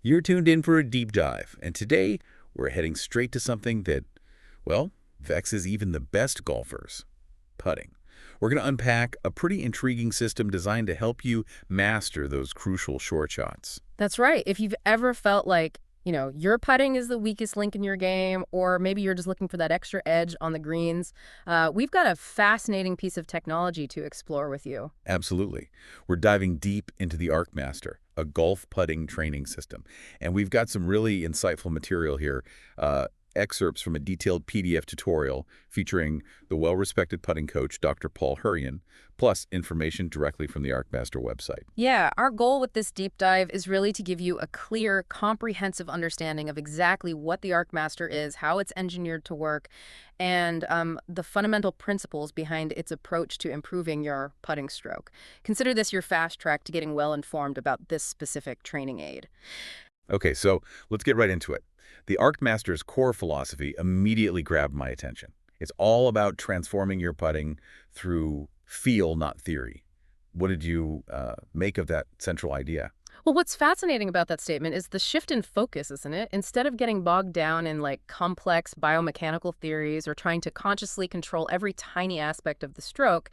You're tuned in for a deep dive, and today we're heading straight to something that, well, vexes even the best golfers: putting. We're going to unpack a pretty intriguing system designed to help you master those crucial short shots. That's right. If you've ever felt like, your putting is the weakest link in your game, or maybe you're just looking for that extra edge on the greens, we've got a fascinating piece of technology to explore with you. Absolutely. We're diving deep into the ArcMaster, a golf putting training system. And we've got some really insightful material here, excerpts from a detailed PDF tutorial featuring the well-respected putting coach, Dr. Paul Hurrion, plus information directly from the ArcMaster website. Yeah, our goal with this deep dive is really to give you a clear, comprehensive understanding of exactly what the ArcMaster is, how it's engineered to work, and the fundamental principles behind its approach to improving your putting stroke. Consider this your fast track to getting well informed about this specific training aid. Okay, so let's get right into it. The ArcMaster's core philosophy immediately grabbed my attention. It's all about transforming your putting through feel, not theory. What did you make of that central idea? Well, what's fascinating about that statement is the shift in focus, isn't it? Instead of getting bogged down in complex biomechanical theories or trying to consciously control every tiny aspect of the stroke,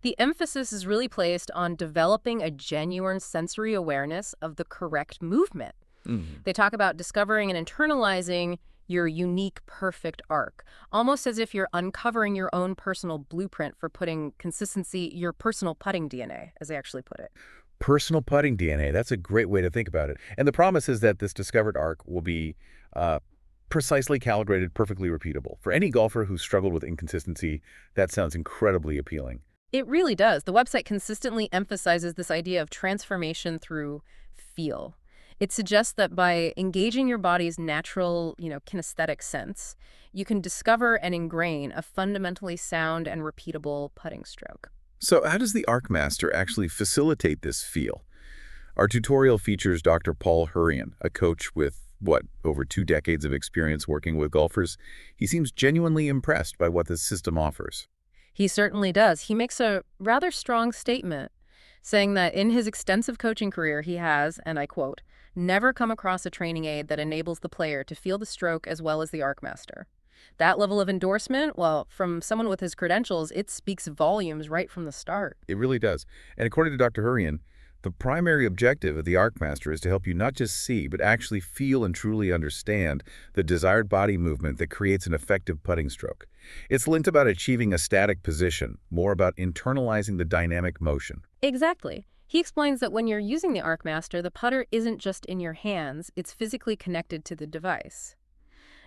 the emphasis is really placed on developing a genuine sensory awareness of the correct movement. Mhm. They talk about discovering and internalizing your unique, perfect arc, almost as if you're uncovering your own personal blueprint for putting consistency, your personal putting DNA, as they actually put it. Personal putting DNA, that's a great way to think about it. And the promise is that this discovered arc will be uh, precisely calibrated, perfectly repeatable. For any golfer who's struggled with inconsistency, that sounds incredibly appealing. It really does. The website consistently emphasizes this idea of transformation through feel. It suggests that by engaging your body's natural, kinesthetic sense, you can discover and ingrain a fundamentally sound and repeatable putting stroke. So how does the ArcMaster actually facilitate this feel? Our tutorial features Dr. Paul Hurrion, a coach with, over 2 decades of experience working with golfers. He seems genuinely impressed by what this system offers. He certainly does. He makes a rather strong statement, saying that in his extensive coaching career, he has, and I quote, never come across a training aid that enables the player to feel the stroke as well as the ArcMaster. That level of endorsement, well, from someone with his credentials, it speaks volumes right from the start. It really does. And according to Dr. Hurrion, the primary objective of the ArcMaster is to help you not just see, but actually feel and truly understand the desired body movement that creates an effective putting stroke. It's less about achieving a static position, more about internalizing the dynamic motion. Exactly. He explains that when you're using the ArcMaster, the putter isn't just in your hands, it's physically connected to the device.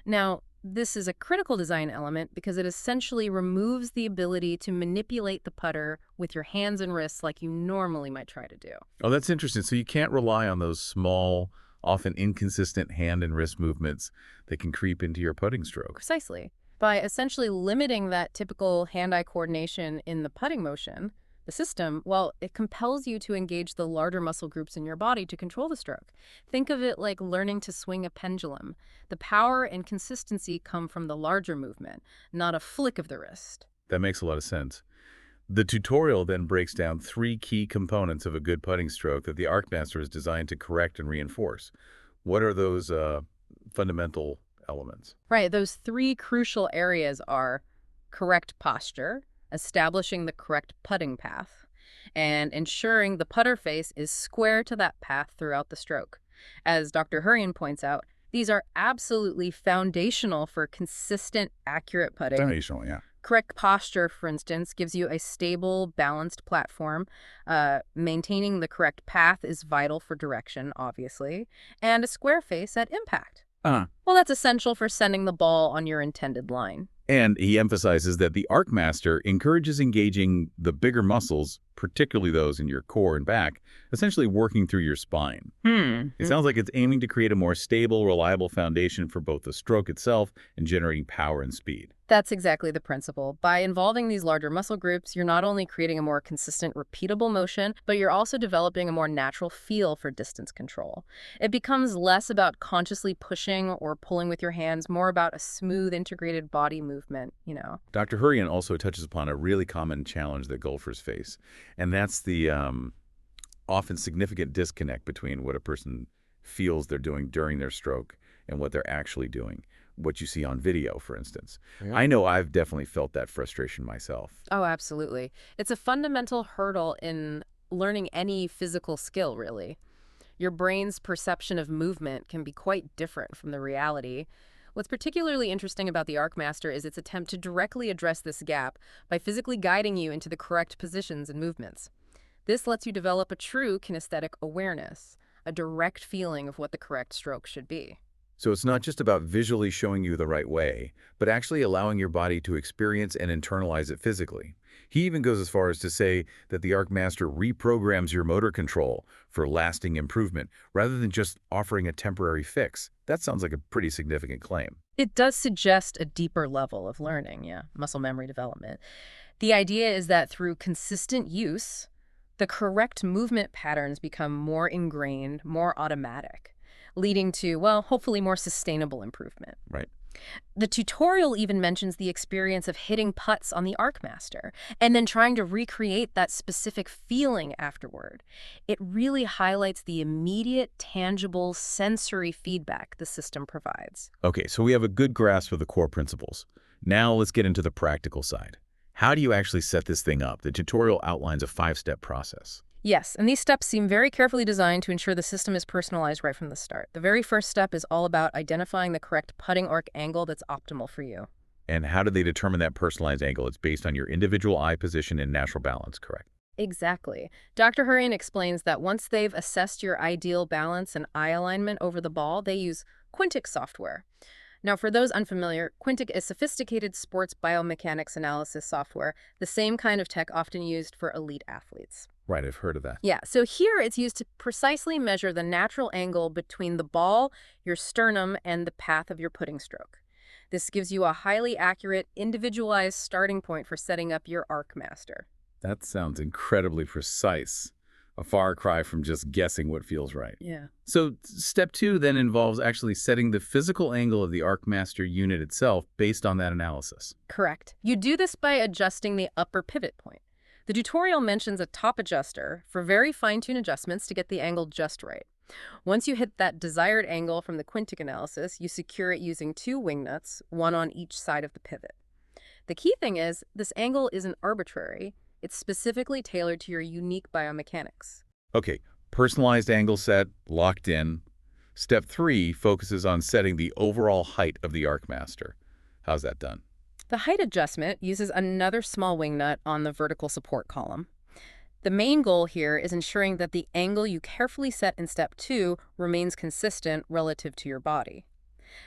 Now, this is a critical design element because it essentially removes the ability to manipulate the putter with your hands and wrists like you normally might try to do. Oh, that's interesting. So you can't rely on those small, often inconsistent hand and wrist movements that can creep into your putting stroke. Precisely. By essentially limiting that typical hand-eye coordination in the putting motion, the system, well, it compels you to engage the larger muscle groups in your body to control the stroke. Think of it like learning to swing a pendulum. The power and consistency come from the larger movement, not a flick of the wrist. That makes a lot of sense. The tutorial then breaks down 3 key components of a good putting stroke that the ArcMaster is designed to correct and reinforce. What are those fundamental elements? Right, those three crucial areas are correct posture, establishing the correct putting path, and ensuring the putter face is square to that path throughout the stroke. As Dr. Hurrion points out, these are absolutely foundational for consistent, accurate putting. Foundational, yeah. Correct posture, for instance, gives you a stable, balanced platform. Maintaining the correct path is vital for direction, obviously, and a square face at impact. Uh, Well, that's essential for sending the ball on your intended line. and he emphasizes that the ArcMaster encourages engaging the bigger muscles, particularly those in your core and back, essentially working through your spine. It sounds like it's aiming to create a more stable, reliable foundation for both the stroke itself and generating power and speed. That's exactly the principle. By involving these larger muscle groups, you're not only creating a more consistent, repeatable motion, but you're also developing a more natural feel for distance control. It becomes less about consciously pushing or pulling with your hands, more about a smooth, integrated body movement. Dr. Hurrion also touches upon a really common challenge that golfers face, and that's the often significant disconnect between what a person feels they're doing during their stroke and what they're actually doing, what you see on video, for instance. Yeah. I know I've definitely felt that frustration myself. Oh, absolutely. It's a fundamental hurdle in learning any physical skill, really. Your brain's perception of movement can be quite different from the reality. What's particularly interesting about the Arcmaster is its attempt to directly address this gap by physically guiding you into the correct positions and movements. This lets you develop a true kinesthetic awareness, a direct feeling of what the correct stroke should be. So it's not just about visually showing you the right way, but actually allowing your body to experience and internalize it physically. He even goes as far as to say that the Arcmaster reprograms your motor control for lasting improvement, rather than just offering a temporary fix. That sounds like a pretty significant claim. It does suggest a deeper level of learning, yeah, muscle memory development. The idea is that through consistent use, the correct movement patterns become more ingrained, more automatic, leading to, well, hopefully more sustainable improvement. Right. The tutorial even mentions the experience of hitting putts on the Arcmaster and then trying to recreate that specific feeling afterward. It really highlights the immediate, tangible, sensory feedback the system provides. Okay, so we have a good grasp of the core principles. Now let's get into the practical side. How do you actually set this thing up? The tutorial outlines a 5-step process. Yes, and these steps seem very carefully designed to ensure the system is personalized right from the start. The very first step is all about identifying the correct putting arc angle that's optimal for you. And how do they determine that personalized angle? It's based on your individual eye position and natural balance, correct? Exactly. Dr. Hurrion explains that once they've assessed your ideal balance and eye alignment over the ball, they use Quintic software. Now, for those unfamiliar, Quintic is sophisticated sports biomechanics analysis software, the same kind of tech often used for elite athletes. Right, I've heard of that. Yeah, so here it's used to precisely measure the natural angle between the ball, your sternum, and the path of your putting stroke. This gives you a highly accurate, individualized starting point for setting up your Arcmaster. That sounds incredibly precise. A far cry from just guessing what feels right. Yeah. So step 2 then involves actually setting the physical angle of the Arcmaster unit itself based on that analysis. Correct. You do this by adjusting the upper pivot point. The tutorial mentions a top adjuster for very fine-tuned adjustments to get the angle just right. Once you hit that desired angle from the Quintic analysis, you secure it using 2 wing nuts, one on each side of the pivot. The key thing is, this angle isn't arbitrary. It's specifically tailored to your unique biomechanics. Okay, personalized angle set, locked in. Step 3 focuses on setting the overall height of the Arcmaster. How's that done? The height adjustment uses another small wing nut on the vertical support column. The main goal here is ensuring that the angle you carefully set in step 2 remains consistent relative to your body.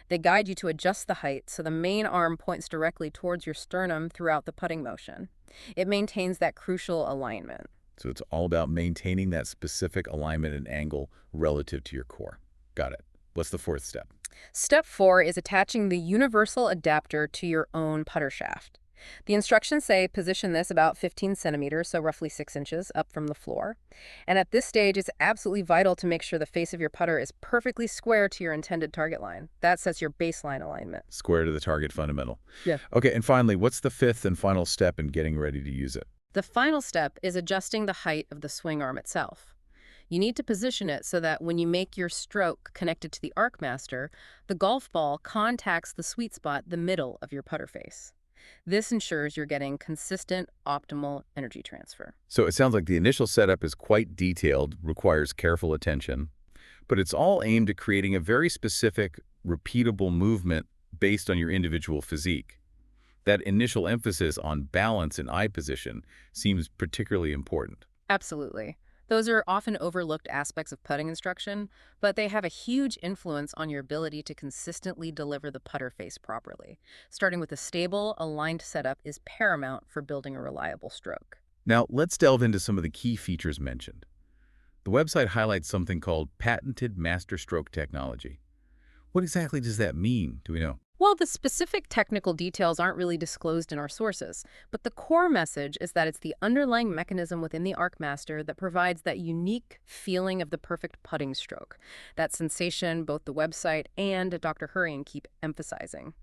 They guide you to adjust the height so the main arm points directly towards your sternum throughout the putting motion. It maintains that crucial alignment. So it's all about maintaining that specific alignment and angle relative to your core. Got it. What's the 4th step? Step 4 is attaching the universal adapter to your own putter shaft. The instructions say position this about 15 centimeters, so roughly 6 inches, up from the floor. And at this stage, it's absolutely vital to make sure the face of your putter is perfectly square to your intended target line. That sets your baseline alignment. Square to the target fundamental. Yeah. Okay, and finally, what's the 5th and final step in getting ready to use it? The final step is adjusting the height of the swing arm itself. You need to position it so that when you make your stroke connected to the Arcmaster, the golf ball contacts the sweet spot, the middle of your putter face. This ensures you're getting consistent, optimal energy transfer. So it sounds like the initial setup is quite detailed, requires careful attention, but it's all aimed at creating a very specific, repeatable movement based on your individual physique. That initial emphasis on balance and eye position seems particularly important. Absolutely. Those are often overlooked aspects of putting instruction, but they have a huge influence on your ability to consistently deliver the putter face properly. Starting with a stable, aligned setup is paramount for building a reliable stroke. Now, let's delve into some of the key features mentioned. The website highlights something called patented master stroke technology. What exactly does that mean? Do we know? Well, the specific technical details aren't really disclosed in our sources, but the core message is that it's the underlying mechanism within the Arcmaster that provides that unique feeling of the perfect putting stroke. That sensation both the website and Dr. Hurrion keep emphasizing.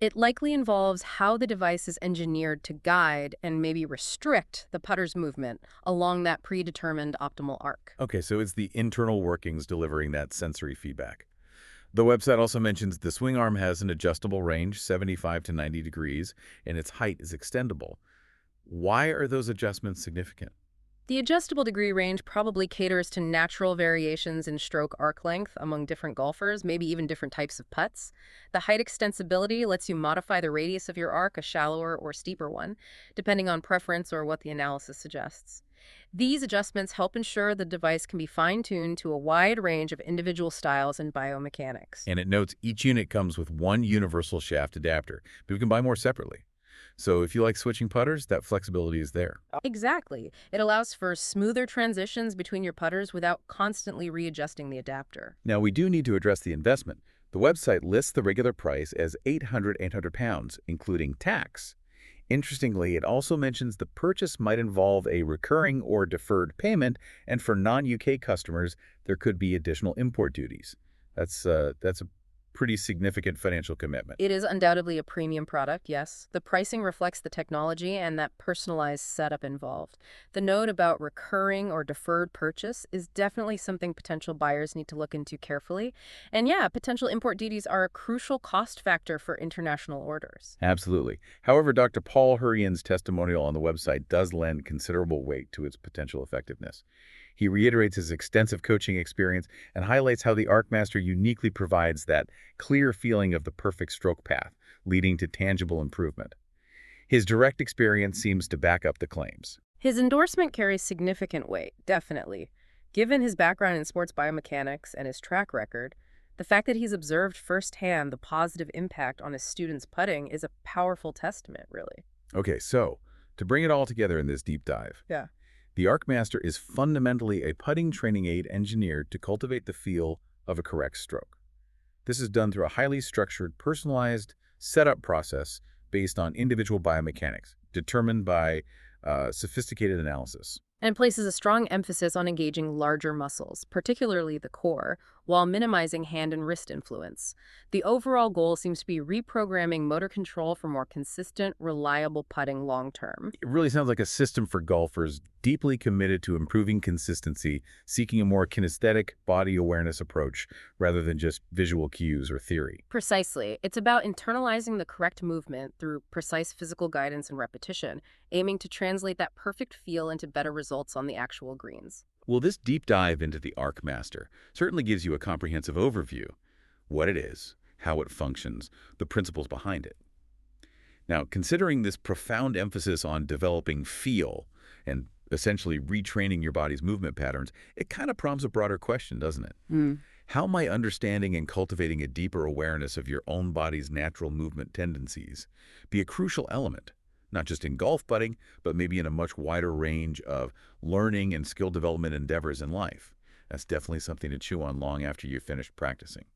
It likely involves how the device is engineered to guide and maybe restrict the putter's movement along that predetermined optimal arc. Okay, so it's the internal workings delivering that sensory feedback. The website also mentions the swing arm has an adjustable range, 75 to 90 degrees, and its height is extendable. Why are those adjustments significant? The adjustable degree range probably caters to natural variations in stroke arc length among different golfers, maybe even different types of putts. The height extensibility lets you modify the radius of your arc, a shallower or steeper one, depending on preference or what the analysis suggests. These adjustments help ensure the device can be fine-tuned to a wide range of individual styles and biomechanics. And it notes each unit comes with one universal shaft adapter, but we can buy more separately. So if you like switching putters, that flexibility is there. Exactly. It allows for smoother transitions between your putters without constantly readjusting the adapter. Now, we do need to address the investment. The website lists the regular price as £800, including tax. Interestingly, it also mentions the purchase might involve a recurring or deferred payment, and for non-UK customers, there could be additional import duties. That's a pretty significant financial commitment. It is undoubtedly a premium product, yes. The pricing reflects the technology and that personalized setup involved. The note about recurring or deferred purchase is definitely something potential buyers need to look into carefully. And yeah, potential import duties are a crucial cost factor for international orders. Absolutely. However, Dr. Paul Hurrion's testimonial on the website does lend considerable weight to its potential effectiveness. He reiterates his extensive coaching experience and highlights how the Arcmaster uniquely provides that clear feeling of the perfect stroke path, leading to tangible improvement. His direct experience seems to back up the claims. His endorsement carries significant weight, definitely. Given his background in sports biomechanics and his track record, the fact that he's observed firsthand the positive impact on his students' putting is a powerful testament, really. Okay, so to bring it all together in this deep dive, Yeah. the Arcmaster is fundamentally a putting training aid engineered to cultivate the feel of a correct stroke. This is done through a highly structured, personalized setup process based on individual biomechanics, determined by sophisticated analysis. And places a strong emphasis on engaging larger muscles, particularly the core, while minimizing hand and wrist influence. The overall goal seems to be reprogramming motor control for more consistent, reliable putting long term. It really sounds like a system for golfers deeply committed to improving consistency, seeking a more kinesthetic, body awareness approach rather than just visual cues or theory. Precisely. It's about internalizing the correct movement through precise physical guidance and repetition, aiming to translate that perfect feel into better results on the actual greens. Well, this deep dive into the Arcmaster certainly gives you a comprehensive overview: what it is, how it functions, the principles behind it. Now, considering this profound emphasis on developing feel and essentially retraining your body's movement patterns, it kind of prompts a broader question, doesn't it? How might understanding and cultivating a deeper awareness of your own body's natural movement tendencies be a crucial element, not just in golf putting, but maybe in a much wider range of learning and skill development endeavors in life? That's definitely something to chew on long after you've finished practicing.